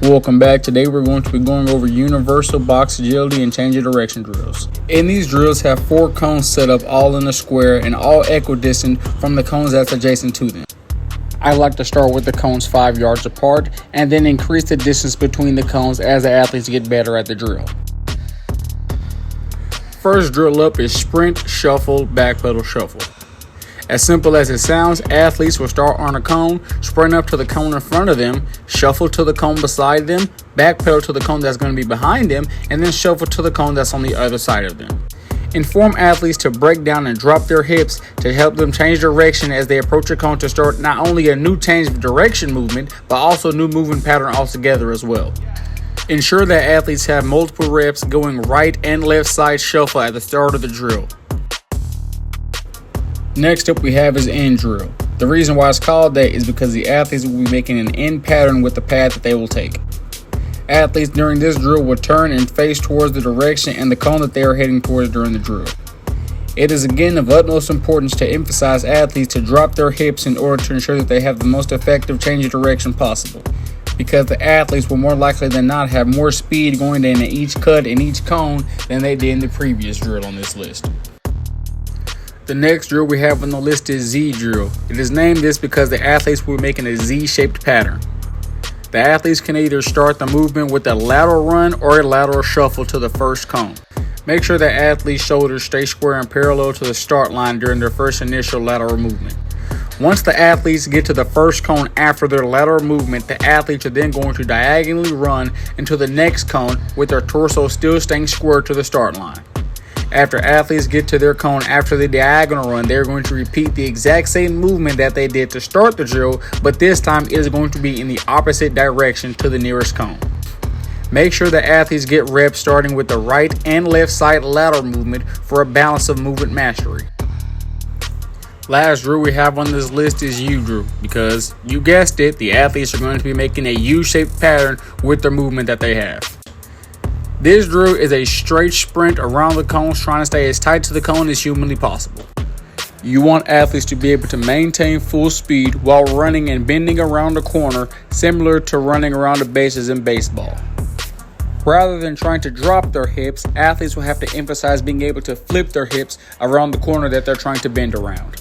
Welcome back. Today we're going to be going over universal box agility and change of direction drills. And these drills have 4 cones set up all in a square and all equidistant from the cones that's adjacent to them. I like to start with the cones 5 yards apart and then increase the distance between the cones as the athletes get better at the drill. First drill up is sprint, shuffle, backpedal, shuffle. As simple as it sounds, athletes will start on a cone, sprint up to the cone in front of them, shuffle to the cone beside them, backpedal to the cone that's going to be behind them, and then shuffle to the cone that's on the other side of them. Inform athletes to break down and drop their hips to help them change direction as they approach a cone to start not only a new change of direction movement, but also a new movement pattern altogether as well. Ensure that athletes have multiple reps going right and left side shuffle at the start of the drill. Next up we have is end drill. The reason why it's called that is because the athletes will be making an end pattern with the path that they will take. Athletes during this drill will turn and face towards the direction and the cone that they are heading towards during the drill. It is again of utmost importance to emphasize athletes to drop their hips in order to ensure that they have the most effective change of direction possible, because the athletes will more likely than not have more speed going in each cut in each cone than they did in the previous drill on this list. The next drill we have on the list is Z drill. It is named this because the athletes will be making a Z-shaped pattern. The athletes can either start the movement with a lateral run or a lateral shuffle to the first cone. Make sure that athletes' shoulders stay square and parallel to the start line during their first initial lateral movement. Once the athletes get to the first cone after their lateral movement, the athletes are then going to diagonally run into the next cone with their torso still staying square to the start line. After athletes get to their cone after the diagonal run, they're going to repeat the exact same movement that they did to start the drill, but this time it is going to be in the opposite direction to the nearest cone. Make sure the athletes get reps starting with the right and left side lateral movement for a balance of movement mastery. Last drill we have on this list is U drill, because you guessed it, the athletes are going to be making a U-shaped pattern with the movement that they have. This drill is a straight sprint around the cones, trying to stay as tight to the cone as humanly possible. You want athletes to be able to maintain full speed while running and bending around the corner, similar to running around the bases in baseball. Rather than trying to drop their hips, athletes will have to emphasize being able to flip their hips around the corner that they're trying to bend around.